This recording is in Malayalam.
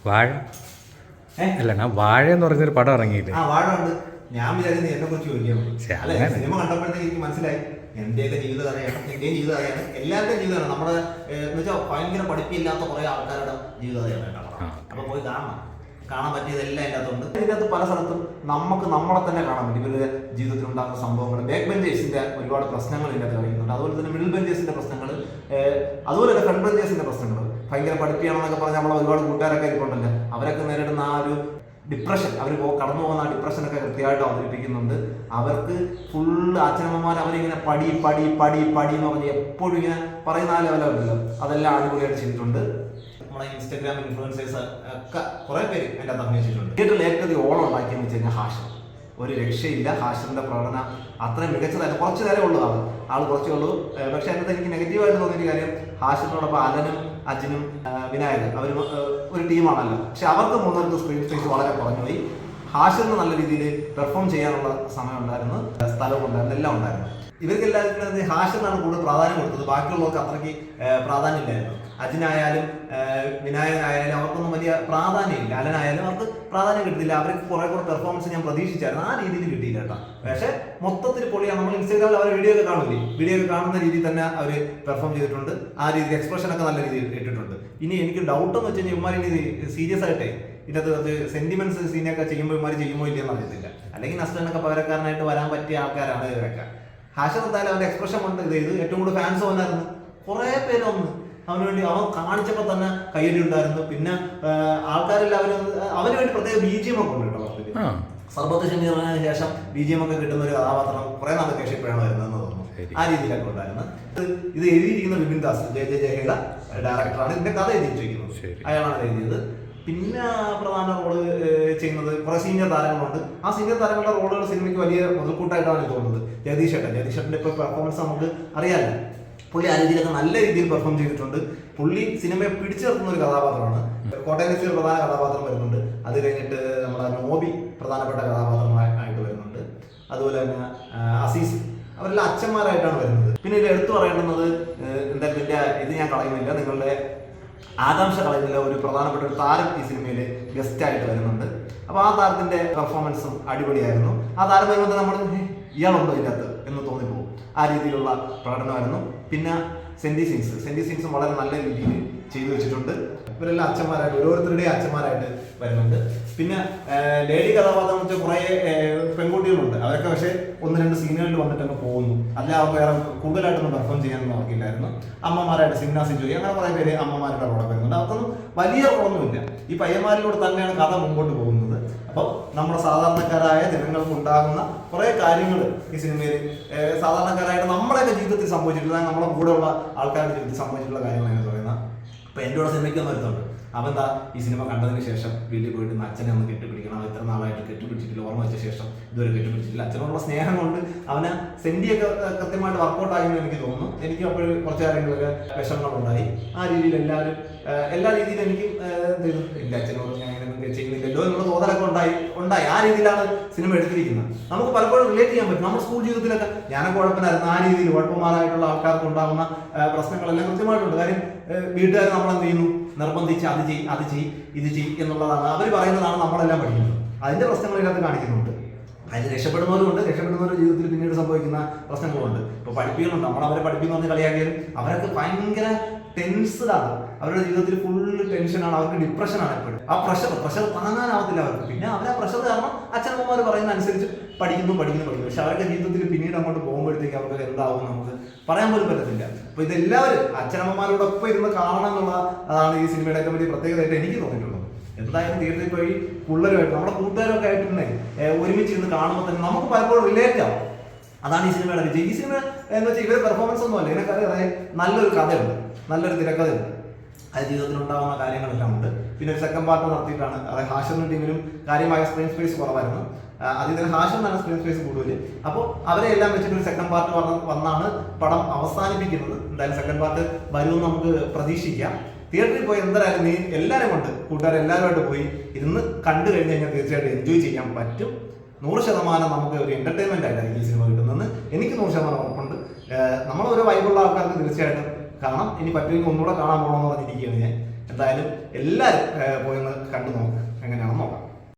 വാഴ അല്ല ഞാൻ വാഴ എന്ന് പറഞ്ഞൊരു പടം ഇറങ്ങിയില്ലേ? ആ വാഴ ഉണ്ട്. ഞാൻ വിചാരിക്കുന്നത് എന്നെ കുറിച്ച് ചോദിക്കാൻ അല്ലെ, സിനിമ കണ്ടപ്പോഴത്തേക്ക് എനിക്ക് മനസ്സിലായി എന്റെയൊക്കെ ജീവിത കഥയാണ്, എന്റെയും ജീവിത കഥയാണ്, എല്ലാവരുടെയും ജീവിതമാണ്. നമ്മുടെ എന്ന് വെച്ചാൽ ഭയങ്കര പഠിപ്പില്ലാത്ത കുറെ ആൾക്കാരുടെ ജീവിത കഥയാണ് കേട്ടോ. അപ്പൊ പോയി കാണാൻ പറ്റിയതെല്ലാം അതിൻ്റെ അകത്തുണ്ട്. ഇതിനകത്ത് പല സ്ഥലത്തും നമുക്ക് നമ്മളെ തന്നെ കാണാൻ പറ്റും. ഇവരുടെ ജീവിതത്തിൽ ഉണ്ടാകുന്ന സംഭവങ്ങൾ, ബാക്ക് ബെഞ്ചേഴ്സിന്റെ ഒരുപാട് പ്രശ്നങ്ങൾ ഇതിനകത്ത് കളിക്കുന്നുണ്ട്. അതുപോലെ തന്നെ മിഡിൽ ബെഞ്ചേഴ്സിന്റെ പ്രശ്നങ്ങൾ, അതുപോലെ തന്നെ ഫ്രണ്ട് ബെഞ്ചേഴ്സിന്റെ പ്രശ്നങ്ങൾ. ഭയങ്കര പഠിപ്പിയാണെന്നൊക്കെ പറഞ്ഞാൽ നമ്മളെ ഒരുപാട് കൂട്ടുകാരൊക്കെ ഇരിപ്പുണ്ടല്ലോ, അവരൊക്കെ നേരിടുന്ന ആ ഒരു ഡിപ്രഷൻ, അവർ കടന്നു പോകുന്ന ആ ഡിപ്രഷനൊക്കെ കൃത്യമായിട്ട് അവതരിപ്പിക്കുന്നുണ്ട്. അവർക്ക് ഫുള്ള് അച്ഛനമ്മമാർ അവരിങ്ങനെ പടി പടി പടി പടി എന്ന് പറഞ്ഞ് എപ്പോഴും ഇങ്ങനെ പറയുന്ന ആ ലെവലല്ലോ, അതെല്ലാം അടിപൊളിയായിട്ട് ചെയ്തിട്ടുണ്ട്. നമ്മുടെ ഇൻസ്റ്റാഗ്രാം ഇൻഫ്ലുവൻസേഴ്സ് ഒക്കെ കുറെ പേര് എൻ്റെ അകത്ത് അഭിനയിച്ചിട്ടുണ്ട്. തിയേറ്ററിൽ ഏറ്റവും ഓളം ഉണ്ടാക്കിയെന്ന് വെച്ച് കഴിഞ്ഞാൽ ഹാഷിർ. ഒരു രക്ഷയില്ല, ഹാഷിറിന്റെ പ്രകടനം അത്രയും മികച്ചതായിരുന്നു. കുറച്ച് നേരം ഉള്ളൂ ആൾ കുറച്ചേ ഉള്ളൂ. പക്ഷെ അതിനകത്ത് എനിക്ക് നെഗറ്റീവായിട്ട് തോന്നിയൊരു കാര്യം, ഹാഷിറിനോടൊപ്പം അലനും അജിനും വിനായകൻ അവരും ഒരു ടീമാണല്ലോ, പക്ഷെ അവർക്ക് മൂന്നർക്ക് സ്ക്രീൻ സ്പേസ് വളരെ കുറഞ്ഞുപോയി. ഹാഷിറിന് നല്ല രീതിയിൽ പെർഫോം ചെയ്യാനുള്ള സമയം ഉണ്ടായിരുന്നു, സ്ഥലവും ഉണ്ടായിരുന്നു, എല്ലാം ഉണ്ടായിരുന്നു. ഇവർക്ക് എല്ലാവർക്കും ഹാഷിറിനാണ് കൂടുതൽ പ്രാധാന്യം കൊടുത്തത്, ബാക്കിയുള്ളവർക്ക് അത്രയ്ക്ക് പ്രാധാന്യമില്ലായിരുന്നു. അജിനായാലും വിനായകനായാലും അവർക്കൊന്നും വലിയ പ്രാധാന്യമില്ല, അലനായാലും അവർക്ക് പ്രാധാന്യം കിട്ടിയില്ല. അവർക്ക് കുറെ കൂടെ പെർഫോമൻസ് ഞാൻ പ്രതീക്ഷിച്ചായിരുന്നു, ആ രീതിയിൽ കിട്ടിയില്ല കേട്ടോ. പക്ഷെ മൊത്തത്തിൽ പൊളിയാണ്. നമ്മൾ ഇൻസ്റ്റാഗ്രാമിൽ അവർ വീഡിയോ ഒക്കെ കാണൂലേ, വീഡിയോ ഒക്കെ കാണുന്ന രീതിയിൽ തന്നെ അവർ പെർഫോം ചെയ്തിട്ടുണ്ട്. ആ രീതിയിൽ എക്സ്പ്രഷൻ ഒക്കെ നല്ല രീതിയിൽ ഇട്ടിട്ടുണ്ട്. ഇനി എനിക്ക് ഡൗട്ട് എന്ന് വെച്ച് കഴിഞ്ഞാൽ ഇവന്മാർ ഇനി സീരിയസ് ആയിട്ടേ ഇതിനകത്ത് സെന്റിമെന്റ്സ് സീനൊക്കെ ചെയ്യുമ്പോൾ ഇവന്മാർ ചെയ്യുമോ ഇല്ലെന്ന് അറിയത്തില്ല. അല്ലെങ്കിൽ നസ്ലിനൊക്കെ പകരക്കാരനായിട്ട് വരാൻ പറ്റിയ ആൾക്കാരാണ് ഇവരൊക്കെ. ഹാഷിർ എന്തായാലും അവന്റെ എക്സ്പ്രഷൻ കൊണ്ട് ഇത് ചെയ്ത് ഏറ്റവും കൂടുതൽ ഫാൻസ് വന്നായിരുന്നു. കുറെ പേര് വന്നു അവന് വേണ്ടി. അവൻ കാണിച്ചപ്പോൾ തന്നെ കയ്യടി ഉണ്ടായിരുന്നു. പിന്നെ ആൾക്കാരെല്ലാവരും അവന് വേണ്ടി പ്രത്യേക BGM ഒക്കെ ഉണ്ട് കേട്ടോ. സർബത്ത് ഷമീറിന് ശേഷം BGM ഒക്കെ കിട്ടുന്ന ഒരു കഥാപാത്രം കുറെ നാൾക്ക് ശേഷം ഇപ്പോഴാണ് വരുന്നതെന്ന് തോന്നുന്നു. ആ രീതിയിലൊക്കെ ഉണ്ടായിരുന്നു. ഇത് എഴുതിയിരിക്കുന്ന വിപിൻ ദാസ്, ജയഹയുടെ ഡയറക്ടറാണ്. ഇതിന്റെ കഥ എഴുതിയിരിക്കുന്നത്, അയാളാണ് എഴുതിയത്. പിന്നെ പ്രധാന റോള് ചെയ്യുന്നത് കുറെ സീനിയർ താരങ്ങളുണ്ട്. ആ സീനിയർ താരങ്ങളുടെ റോളുകൾ സിനിമയ്ക്ക് വലിയ മുതൽക്കൂട്ടായിട്ടാണ് എനിക്ക് തോന്നുന്നത്. ജഗദീഷ് ചേട്ടൻ്റെ ഇപ്പോൾ പെർഫോമൻസ് നമുക്ക് അറിയാമല്ലോ. പുള്ളി ആ രീതിയിലൊക്കെ നല്ല രീതിയിൽ പെർഫോം ചെയ്തിട്ടുണ്ട്. പുള്ളി സിനിമയെ പിടിച്ചു നിർത്തുന്ന ഒരു കഥാപാത്രമാണ്. കോട്ടയം നസീർ പ്രധാന കഥാപാത്രം വരുന്നുണ്ട്. അത് കഴിഞ്ഞിട്ട് നമ്മുടെ നോബി പ്രധാനപ്പെട്ട കഥാപാത്രമായിട്ട് വരുന്നുണ്ട്. അതുപോലെ തന്നെ അസീസ്, അവരെല്ലാം അച്ഛന്മാരായിട്ടാണ് വരുന്നത്. പിന്നെ ഇതിൽ എടുത്തു പറയേണ്ടുന്നത് എന്തായാലും ഇത് ഞാൻ കളയുന്നില്ല, നിങ്ങളുടെ ആകാംക്ഷ കളയുന്നില്ല, ഒരു പ്രധാനപ്പെട്ട ഒരു താരം ഈ സിനിമയിൽ ഗസ്റ്റ് ആയിട്ട് വരുന്നുണ്ട്. അപ്പോൾ ആ താരത്തിന്റെ പെർഫോമൻസും അടിപൊളിയായിരുന്നു. ആ താരം വരുമ്പോൾ നമ്മൾ ഇയാളുണ്ടോ ഇതിനകത്ത് എന്ന് തോന്നിപ്പോകും. ആ രീതിയിലുള്ള പ്രകടനമായിരുന്നു. പിന്നെ സെന്റി സീൻസും വളരെ നല്ല രീതിയിൽ ചെയ്തു വെച്ചിട്ടുണ്ട്. ഇവരെല്ലാം അച്ഛന്മാരായിട്ട്, ഓരോരുത്തരുടെയും അച്ഛന്മാരായിട്ട് വരുന്നുണ്ട്. പിന്നെ ലേഡി കഥാപാത്രം വെച്ചാൽ കുറേ പെൺകുട്ടികളുണ്ട്. അവരൊക്കെ പക്ഷേ 1-2 സീനുകളിൽ വന്നിട്ടൊക്കെ പോകുന്നു. അല്ല അവർക്ക് വേറെ കൂടുതലായിട്ടൊന്നും പെർഫോം ചെയ്യാനൊന്നും നോക്കില്ലായിരുന്നു. അമ്മമാരായിട്ട് സിംന സിജോയി അങ്ങനെ കുറേ പേര് അമ്മമാരുടെ റോളൊക്കെ വരുന്നുണ്ട്. അവർക്കൊന്നും വലിയ റോളൊന്നുമില്ല. ഈ പയ്യന്മാരിലൂടെ തന്നെയാണ് കഥ മുമ്പോട്ട് പോകുന്നത്. അപ്പോൾ നമ്മുടെ സാധാരണക്കാരായ ജനങ്ങൾക്ക് ഉണ്ടാകുന്ന കുറേ കാര്യങ്ങൾ ഈ സിനിമയിൽ സാധാരണക്കാരായിട്ട് നമ്മുടെയൊക്കെ ജീവിതത്തിൽ സംഭവിച്ചിട്ടുള്ള, നമ്മുടെ കൂടെയുള്ള ആൾക്കാരുടെ ജീവിതത്തിൽ സംഭവിച്ചിട്ടുള്ള കാര്യങ്ങളാണ് പറയുന്നത്. അപ്പോൾ എൻ്റെ കൂടെ സിനിമയ്ക്ക് വരുന്നുണ്ട്. അവൻ എന്താ ഈ സിനിമ കണ്ടതിന് ശേഷം വീട്ടിൽ പോയിട്ട് അച്ഛനെ ഒന്ന് കെട്ടിപ്പിടിക്കണം, അവൻ ഇത്ര നാളായിട്ട് കെട്ടിപ്പിടിച്ചിട്ടില്ല, ഓർമ്മ വെച്ച ശേഷം ഇതുവരെ കെട്ടിപ്പിടിച്ചിട്ടില്ല. അച്ഛനോടുള്ള സ്നേഹം കൊണ്ട് അവന് സെന്റിയൊക്കെ കൃത്യമായിട്ട് വർക്കൗട്ട് ആയെന്ന് എനിക്ക് തോന്നുന്നു. എനിക്ക് അപ്പോൾ കുറച്ച് കാര്യങ്ങളൊക്കെ വിഷമങ്ങളുണ്ടായി. ആ രീതിയിൽ എല്ലാ രീതിയിലും എനിക്ക് ഇല്ല, അച്ഛനോട് ഞാൻ അങ്ങനെ ചെയ്യുന്നില്ലല്ലോ എന്നുള്ള തോന്നലൊക്കെ ഉണ്ടായി. ആ രീതിയിലാണ് സിനിമ എടുത്തിരിക്കുന്നത്. നമുക്ക് പലപ്പോഴും റിലേറ്റ് ചെയ്യാൻ പറ്റും. നമ്മുടെ സ്കൂൾ ജീവിതത്തിലൊക്കെ ഞാനൊക്കെ കുഴപ്പമില്ലായിരുന്നു. ആ രീതിയിൽ കുഴപ്പമാരായിട്ടുള്ള ആൾക്കാർക്ക് ഉണ്ടാകുന്ന പ്രശ്നങ്ങളെല്ലാം കൃത്യമായിട്ടുണ്ട്. കാര്യം വീട്ടുകാർ നമ്മളെന്ത് ചെയ്യുന്നു, നിർബന്ധിച്ച് അത് ചെയ്യ് എന്നുള്ളതാണ് അവർ പറയുന്നതാണ് നമ്മളെല്ലാം പഠിക്കുന്നത്. അതിന്റെ പ്രശ്നങ്ങൾ ഇതിനകത്ത് കാണിക്കുന്നുണ്ട്. അതിന് രക്ഷപ്പെടുന്നവരുണ്ട്, രക്ഷപ്പെടുന്നവരുടെ ജീവിതത്തിൽ പിന്നീട് സംഭവിക്കുന്ന പ്രശ്നങ്ങളുണ്ട്. ഇപ്പോൾ പഠിപ്പിക്കുന്നുണ്ട്, നമ്മളവരെ പഠിപ്പിക്കുന്ന കളിയാക്കിയാലും അവരൊക്കെ ഭയങ്കര ടെൻസ്ഡാണ്. അവരുടെ ജീവിതത്തിൽ ഫുള്ള് ടെൻഷനാണ്, അവർക്ക് ഡിപ്രഷനാണ് എപ്പോഴും. ആ പ്രഷർ താങ്ങാനാവത്തില്ല അവർക്ക്. പിന്നെ അവരെ പ്രഷർ കാരണം അച്ഛനമ്മമാർ പറയുന്ന അനുസരിച്ച് പഠിക്കുന്നു. പക്ഷെ അവരുടെ ജീവിതത്തിൽ പിന്നീട് അങ്ങോട്ട് പോകുമ്പോഴത്തേക്ക് അവർക്ക് എന്താവും നമുക്ക് പറയാൻ പോലും പറ്റത്തില്ല. അപ്പൊ ഇതെല്ലാവരും അച്ഛനമ്മമാരോടൊപ്പം ഇരുന്ന് കാണണം എന്നുള്ള അതാണ് ഈ സിനിമയുടെ ഏറ്റവും വലിയ പ്രത്യേകതയായിട്ട് എനിക്ക് തോന്നിയിട്ടുള്ളത്. എന്തായാലും തിയേറ്ററിൽ പോയി പിള്ളേരുമായിട്ട് നമ്മുടെ കൂട്ടുകാരൊക്കെ ആയിട്ടുണ്ടേ ഒരുമിച്ച് ഇരുന്ന് കാണുമ്പോൾ തന്നെ നമുക്ക് പലപ്പോഴും റിലേറ്റ് ആവും. അതാണ് ഈ സിനിമയുടെ വിജയം. ഈ സിനിമ എന്ന് വെച്ചാൽ ഇവരുടെ പെർഫോമൻസ് ഒന്നും അല്ല, ഇതിനൊക്കെ നല്ലൊരു കഥയുണ്ട്, നല്ലൊരു തിരക്കഥയുണ്ട്. അത് ജീവിതത്തിലുണ്ടാകുന്ന കാര്യങ്ങളെല്ലാം ഉണ്ട്. പിന്നെ ഒരു സെക്കൻഡ് പാർട്ട് നടത്തിയിട്ടാണ്. അതായത് ഹാഷിറിന്റെ ടീമിലും കാര്യമായ സ്ക്രീൻ സ്പേസ് കുറവായിരുന്നു. അതിൽ തന്നെ ഹാഷിറിനാണ് സ്ക്രീൻ സ്പേസ് കൂടുതൽ. അപ്പോൾ അവരെ എല്ലാം വെച്ചിട്ട് ഒരു സെക്കൻഡ് പാർട്ട് വന്നാണ് പടം അവസാനിപ്പിക്കുന്നത്. എന്തായാലും സെക്കൻഡ് പാർട്ട് വരുമെന്ന് നമുക്ക് പ്രതീക്ഷിക്കാം. തിയേറ്ററിൽ പോയി എന്തായാലും നീ എല്ലാവരും കൊണ്ട് കൂട്ടുകാരെല്ലാവരുമായിട്ട് പോയി ഇരുന്ന് കണ്ടു കഴിഞ്ഞ് കഴിഞ്ഞാൽ തീർച്ചയായിട്ടും എൻജോയ് ചെയ്യാൻ പറ്റും. 100% നമുക്ക് ഒരു എന്റർടൈൻമെന്റ് ആയിട്ടായിരിക്കും ഈ സിനിമ കിട്ടുന്നത്. എനിക്ക് 100% ഉറപ്പുണ്ട്. നമ്മളൊരു വൈബുള്ള ആൾക്കാർക്ക് തീർച്ചയായിട്ടും കാണാം. ഇനി പറ്റുമെങ്കിൽ ഒന്നുകൂടെ കാണാൻ പോകണമെന്ന് പറഞ്ഞിരിക്കുകയാണ് ഞാൻ. എന്തായാലും എല്ലാവരും പോയി